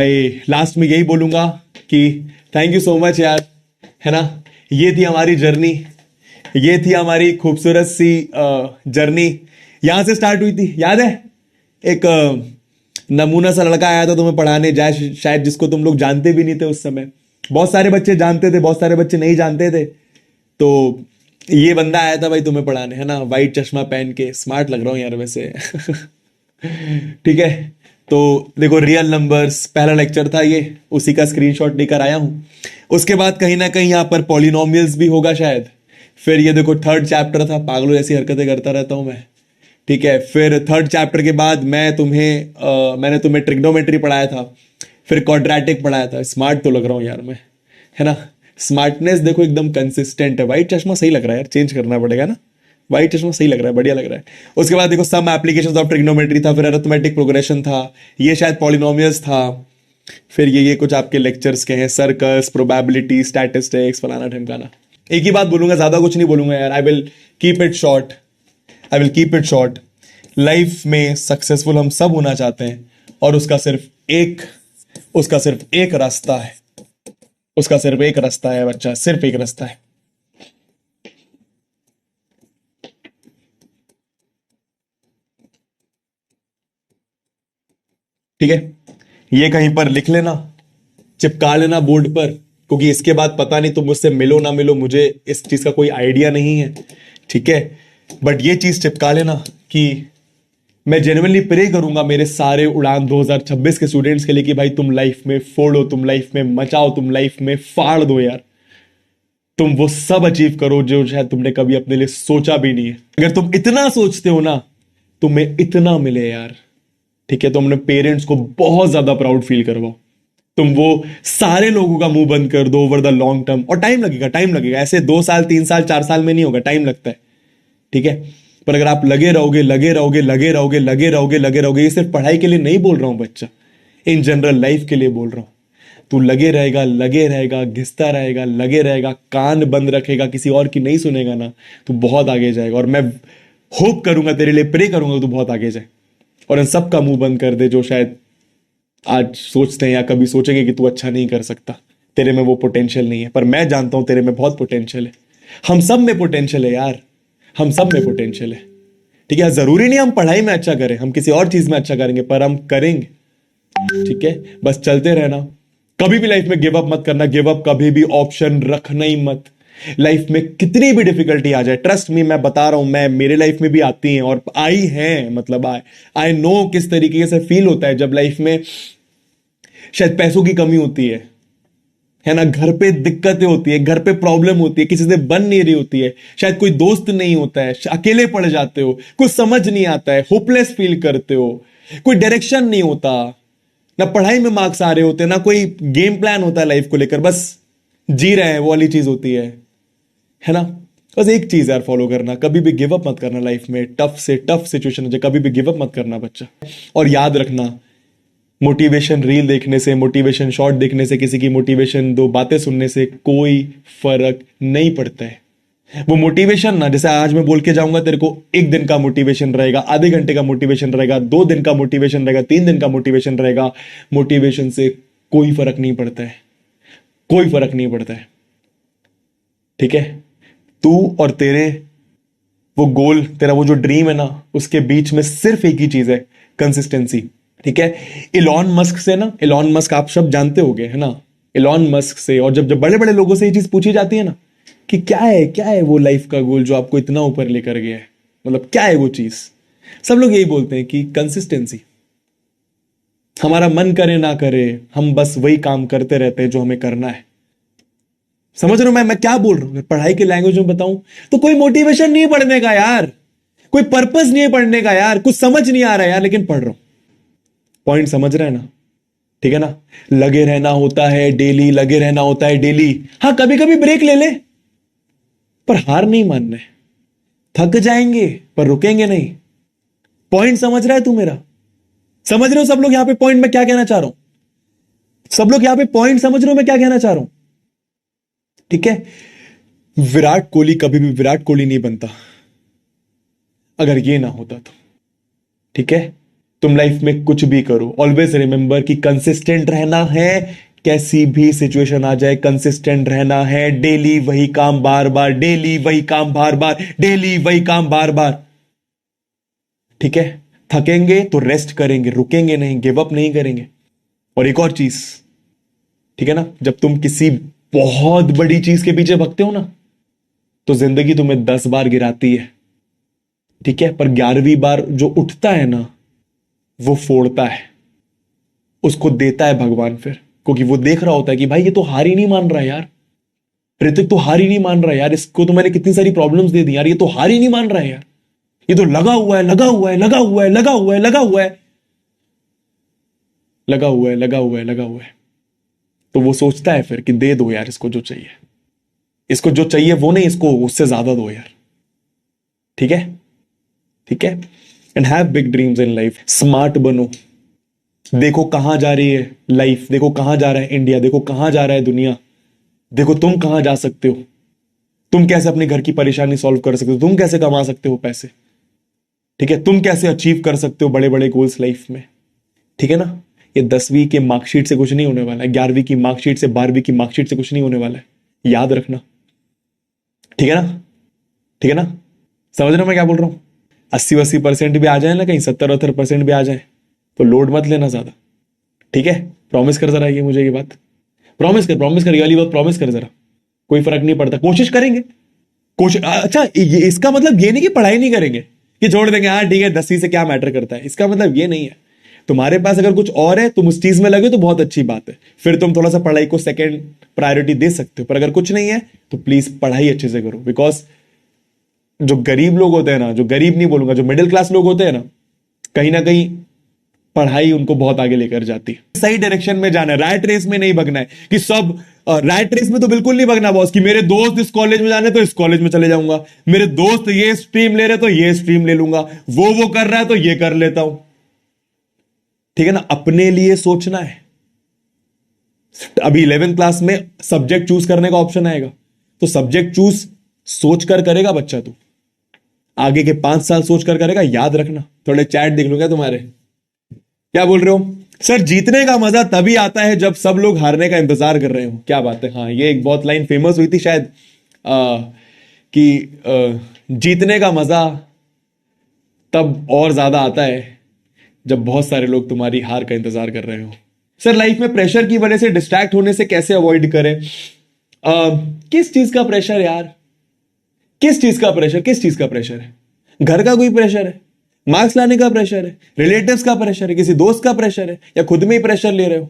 Last में यही बोलूंगा कि थैंक यू सो मच यार, है ना। ये थी हमारी जर्नी, ये थी हमारी खूबसूरत सी जर्नी। यहां से स्टार्ट हुई थी, याद है। एक नमूना सा लड़का आया था तुम्हें पढ़ाने, जाए शायद, जिसको तुम लोग जानते भी नहीं थे उस समय। बहुत सारे बच्चे जानते थे, बहुत सारे बच्चे नहीं जानते थे। तो ये बंदा आया था भाई तुम्हें पढ़ाने, है ना, वाइट चश्मा पहन के। स्मार्ट लग रहा हूँ यार वैसे। ठीक है। तो देखो, रियल नंबर्स पहला लेक्चर था ये, उसी का स्क्रीनशॉट लेकर आया हूं। उसके बाद कहीं ना कहीं यहां पर पॉलिनोमियल्स भी होगा शायद। फिर ये देखो थर्ड चैप्टर था, पागलों जैसी हरकतें करता रहता हूं मैं। ठीक है। फिर थर्ड चैप्टर के बाद मैंने तुम्हें ट्रिग्नोमेट्री पढ़ाया था। फिर क्वाड्रेटिक पढ़ाया था। स्मार्ट तो लग रहा हूं यार मैं, है ना। स्मार्टनेस देखो एकदम कंसिस्टेंट है। वाइट चश्मा सही लग रहा है यार, चेंज करना पड़ेगा ना। वाइट चश्मा सही लग रहा है, बढ़िया लग रहा है। उसके बाद देखो सम एप्लीकेशंस ऑफ ट्रिग्नोमेट्री था, फिर अरिथमेटिक प्रोग्रेशन था, ये शायद पॉलिनोमियल्स था। फिर ये कुछ आपके लेक्चर्स के हैं, सर्कस, प्रोबेबिलिटी, स्टैटिस्टिक्स, फलाना ढिमकाना। एक ही बात बोलूंगा, ज्यादा कुछ नहीं बोलूंगा यार। I will keep it short, I will keep it short. Life में सक्सेसफुल हम सब होना चाहते हैं, और उसका सिर्फ एक रास्ता है। उसका सिर्फ एक रास्ता है बच्चा, सिर्फ एक रास्ता है। ठीक है। ये कहीं पर लिख लेना, चिपका लेना बोर्ड पर, क्योंकि इसके बाद पता नहीं तुम मुझसे मिलो ना मिलो, मुझे इस चीज का कोई आइडिया नहीं है। ठीक है। बट ये चीज चिपका लेना कि मैं जेन्युइनली प्रे करूंगा मेरे सारे उड़ान 2026 के स्टूडेंट्स के लिए कि भाई तुम लाइफ में फोड़ो, तुम लाइफ में मचाओ, तुम लाइफ में फाड़ दो यार। तुम वो सब अचीव करो जो शायद तुमने कभी अपने लिए सोचा भी नहीं है। अगर तुम इतना सोचते हो ना, तुम्हें इतना मिले यार। ठीक है। तो अपने पेरेंट्स को बहुत ज्यादा प्राउड फील करवाओ। तुम वो सारे लोगों का मुंह बंद कर दो ओवर द लॉन्ग टर्म। और टाइम लगेगा, टाइम लगेगा, ऐसे 2 साल 3 साल 4 साल में नहीं होगा, टाइम लगता है। ठीक है। पर अगर आप लगे रहोगे, लगे रहोगे, लगे रहोगे, लगे रहोगे, लगे रहोगे, ये सिर्फ पढ़ाई के लिए नहीं बोल रहा हूं बच्चा, इन जनरल लाइफ के लिए बोल रहा हूं। तू लगे रहेगा, लगे रहेगा, घिसता रहेगा, लगे रहेगा, कान बंद रखेगा, किसी और की नहीं सुनेगा ना, तू बहुत आगे जाएगा। और मैं होप करूंगा तेरे लिए, प्रे करूंगा तू बहुत आगे जाए। और इन सब का मुंह बंद कर दे जो शायद आज सोचते हैं या कभी सोचेंगे कि तू अच्छा नहीं कर सकता, तेरे में वो पोटेंशियल नहीं है। पर मैं जानता हूं तेरे में बहुत पोटेंशियल है। हम सब में पोटेंशियल है यार, हम सब में पोटेंशियल है। ठीक है। जरूरी नहीं हम पढ़ाई में अच्छा करें, हम किसी और चीज में अच्छा करेंगे, पर हम करेंगे। ठीक है। बस चलते रहना, कभी भी लाइफ में गिव अप मत करना। गिव अप कभी भी ऑप्शन रखना ही मत। लाइफ में कितनी भी डिफिकल्टी आ जाए, ट्रस्ट मी, मैं बता रहा हूं, मैं मेरे लाइफ में भी आती हैं और आई हैं, मतलब आई नो किस तरीके से फील होता है जब लाइफ में शायद पैसों की कमी होती है ना, घर पे दिक्कतें होती है, घर पे प्रॉब्लम होती है, किसी से बन नहीं रही होती है, शायद कोई दोस्त नहीं होता है, अकेले पड़ जाते हो, कुछ समझ नहीं आता है, होपलेस फील करते हो, कोई डायरेक्शन नहीं होता ना, पढ़ाई में मार्क्स आ रहे होते, ना कोई गेम प्लान होता है लाइफ को लेकर, बस जी रहे हैं, वो वाली चीज होती है ना। बस एक चीज यार फॉलो करना, कभी भी गिव अप मत करना लाइफ में। टफ से टफ सिचुएशन हो जाए, कभी भी गिव अप मत करना बच्चा। और याद रखना, मोटिवेशन रील देखने से, मोटिवेशन शॉर्ट देखने से, किसी की मोटिवेशन दो बातें सुनने से कोई फर्क नहीं पड़ता है। वो मोटिवेशन ना, जैसे आज मैं बोल के जाऊंगा तेरे को, 1 दिन का मोटिवेशन रहेगा, आधे घंटे का मोटिवेशन रहेगा, 2 दिन का मोटिवेशन रहेगा, 3 दिन का मोटिवेशन रहेगा, मोटिवेशन से कोई फर्क नहीं पड़ता है, कोई फर्क नहीं पड़ता है। ठीक है। तू और तेरे वो गोल, तेरा वो जो ड्रीम है ना, उसके बीच में सिर्फ एक ही चीज है, कंसिस्टेंसी। ठीक है। इलॉन मस्क से ना, इलॉन मस्क आप सब जानते होंगे, है ना। इलॉन मस्क से, और जब जब बड़े बड़े लोगों से ये चीज पूछी जाती है ना कि क्या है वो लाइफ का गोल जो आपको इतना ऊपर लेकर गया है, मतलब क्या है वो चीज, सब लोग यही बोलते हैं कि कंसिस्टेंसी। हमारा मन करे ना करे, हम बस वही काम करते रहते हैं जो हमें करना है। समझ रहे हो मैं क्या बोल रहा हूं। पढ़ाई के लैंग्वेज में बताऊं तो कोई मोटिवेशन नहीं है पढ़ने का यार, कोई पर्पस नहीं है पढ़ने का यार, कुछ समझ नहीं आ रहा है यार, लेकिन पढ़ रहा हूं। पॉइंट समझ रहे हैं ना। ठीक है ना। लगे रहना होता है डेली, लगे रहना होता है डेली। हाँ, कभी कभी ब्रेक ले ले, पर हार नहीं मानना है। थक जाएंगे पर रुकेंगे नहीं। पॉइंट समझ रहा है तू मेरा, समझ रहे हो सब लोग यहां पे पॉइंट में क्या कहना चाह रहा हूं, सब लोग यहां पे पॉइंट समझ रहे हो मैं क्या कहना चाह रहा हूं। ठीक है। विराट कोहली कभी भी विराट कोहली नहीं बनता अगर ये ना होता तो। ठीक है। तुम लाइफ में कुछ भी करो, ऑलवेज रिमेंबर कि कंसिस्टेंट रहना है। कैसी भी सिचुएशन आ जाए, कंसिस्टेंट रहना है। डेली वही काम बार बार, डेली वही काम बार बार, डेली वही काम बार बार। ठीक है, थकेंगे तो रेस्ट करेंगे, रुकेंगे नहीं, गिव अप नहीं करेंगे। और एक और चीज, ठीक है ना, जब तुम किसी बहुत बड़ी चीज के पीछे भगते हो ना, तो जिंदगी तुम्हें 10 बार गिराती है, ठीक है, पर 11वीं बार जो उठता है ना, वो फोड़ता है, उसको देता है भगवान फिर, क्योंकि वो देख रहा होता है कि भाई ये तो हार ही नहीं मान रहा यार, ऋतिक तो हार ही नहीं मान रहा यार, इसको तो मैंने कितनी सारी प्रॉब्लम्स दे दी यार, ये तो हार ही नहीं मान रहा है यार, ये तो लगा हुआ है, लगा हुआ है, लगा हुआ है, लगा हुआ है, लगा हुआ है, लगा हुआ है, लगा हुआ है, लगा हुआ है। तो वो सोचता है फिर कि दे दो यार इसको जो चाहिए, इसको जो चाहिए वो नहीं, इसको उससे ज्यादा दो यार। ठीक है, ठीक है। And have big dreams in life, smart बनो। देखो कहां जा रही है लाइफ, देखो कहां जा रहा है इंडिया, देखो कहां जा रहा है दुनिया, देखो तुम कहां जा सकते हो, तुम कैसे अपने घर की परेशानी सॉल्व कर सकते हो, तुम कैसे कमा सकते हो पैसे, ठीक है, तुम कैसे अचीव कर सकते हो बड़े बड़े गोल्स लाइफ में। ठीक है ना, ये 10वीं के मार्कशीट से कुछ नहीं होने वाला है, 11वीं की मार्कशीट से, 12वीं की मार्कशीट से कुछ नहीं होने वाला है, याद रखना। ठीक है ना, ठीक है ना, समझ रहे हो मैं क्या बोल रहा हूं। 80% भी आ जाए ना, कहीं 70% भी आ जाए, तो लोड मत लेना ज्यादा। ठीक है, प्रॉमिस कर जरा ये मुझे, ये बात प्रॉमिस कर, प्रॉमिस कर, ये वाली बात प्रॉमिस कर जरा। कोई फर्क नहीं पड़ता, कोशिश करेंगे, कोशिश। अच्छा, ये इसका मतलब ये नहीं कि पढ़ाई नहीं करेंगे, कि छोड़ देंगे, हाँ ठीक है 10वीं से क्या मैटर करता है, इसका मतलब ये नहीं है। तुम्हारे पास अगर कुछ और है, तुम उस चीज में लगे तो बहुत अच्छी बात है, फिर तुम थोड़ा सा पढ़ाई को सेकंड प्रायोरिटी दे सकते हो। पर अगर कुछ नहीं है तो प्लीज पढ़ाई अच्छे से करो, बिकॉज जो गरीब लोग होते हैं ना, जो गरीब नहीं बोलूंगा, जो मिडिल क्लास लोग होते हैं ना कहीं पढ़ाई उनको बहुत आगे लेकर जाती है। सही डायरेक्शन में जाना है, रैट रेस में नहीं भगना है कि सब, रैट रेस में तो बिल्कुल नहीं भगना बॉस, कि मेरे दोस्त इस कॉलेज में जाने तो इस कॉलेज में चले जाऊंगा, मेरे दोस्त ये स्ट्रीम ले रहे तो ये स्ट्रीम ले लूंगा, वो कर रहा है तो ये कर लेता हूं। ठीक है ना, अपने लिए सोचना है। अभी 11th क्लास में सब्जेक्ट चूज करने का ऑप्शन आएगा, तो सब्जेक्ट चूज सोच कर करेगा बच्चा, तू आगे के 5 साल सोच कर करेगा, याद रखना। थोड़े चैट देख लूंगा तुम्हारे, क्या बोल रहे हो सर, जीतने का मजा तभी आता है जब सब लोग हारने का इंतजार कर रहे हो। क्या बात है, हाँ ये एक बहुत लाइन फेमस हुई थी शायद, कि जीतने का मजा तब और ज्यादा आता है जब बहुत सारे लोग तुम्हारी हार का इंतजार कर रहे हो। सर लाइफ में प्रेशर की वजह से डिस्ट्रैक्ट होने से कैसे अवॉइड करें? किस चीज का प्रेशर यार, किस चीज का प्रेशर, किस चीज का प्रेशर है? घर का कोई प्रेशर है, मार्क्स लाने का प्रेशर है, रिलेटिव्स का प्रेशर है, किसी दोस्त का प्रेशर है, या खुद में ही प्रेशर ले रहे हो?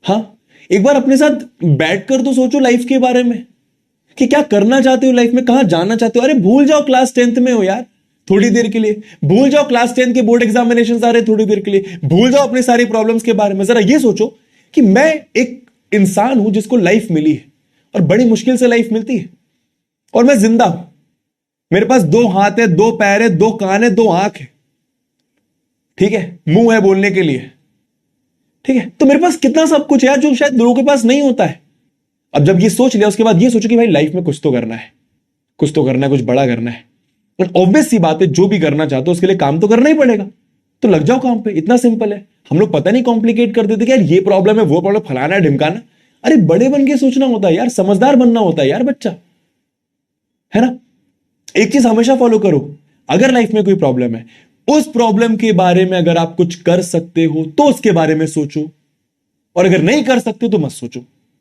हाँ, एक बार अपने साथ बैठकर तो सोचो लाइफ के बारे में, कि क्या करना चाहते हो लाइफ में, कहां जाना चाहते हो। अरे भूल जाओ क्लास 10th में हो यार, थोड़ी देर के लिए भूल जाओ, क्लास 10th के बोर्ड एग्जामिनेशन आ रहे थोड़ी देर के लिए भूल जाओ अपनी सारी प्रॉब्लम्स के बारे में। जरा ये सोचो कि मैं एक इंसान हूं जिसको लाइफ मिली है, और बड़ी मुश्किल से लाइफ मिलती है, और मैं जिंदा हूं, मेरे पास 2 हाथ है, 2 पैर है, 2 कान है, 2 आंख है, ठीक है, मुंह है बोलने के लिए, ठीक है, तो मेरे पास कितना सब कुछ है यार जो शायद लोगों के पास नहीं होता है। अब जब ये सोच लिया, उसके बाद ये सोचो कि भाई लाइफ में कुछ तो करना है, कुछ तो करना है, कुछ बड़ा करना है। और ऑब्वियस सी बात है, जो भी करना चाहते हो उसके लिए काम तो करना ही पड़ेगा, तो लग जाओ काम पे, इतना सिंपल है। हम लोग पता नहीं कॉम्प्लिकेट कर देते कि यार ये प्रॉब्लम है, वो प्रॉब्लम, फलाना ढिमकाना। अरे बड़े बन के सोचना होता है यार, समझदार बनना होता है यार बच्चा, है ना। एक चीज हमेशा फॉलो करो, अगर लाइफ में कोई प्रॉब्लम है, उस प्रॉब्लम के बारे में अगर आप कुछ कर सकते हो तो उसके बारे में सोचो, और अगर नहीं कर सकते तो मत सोचो।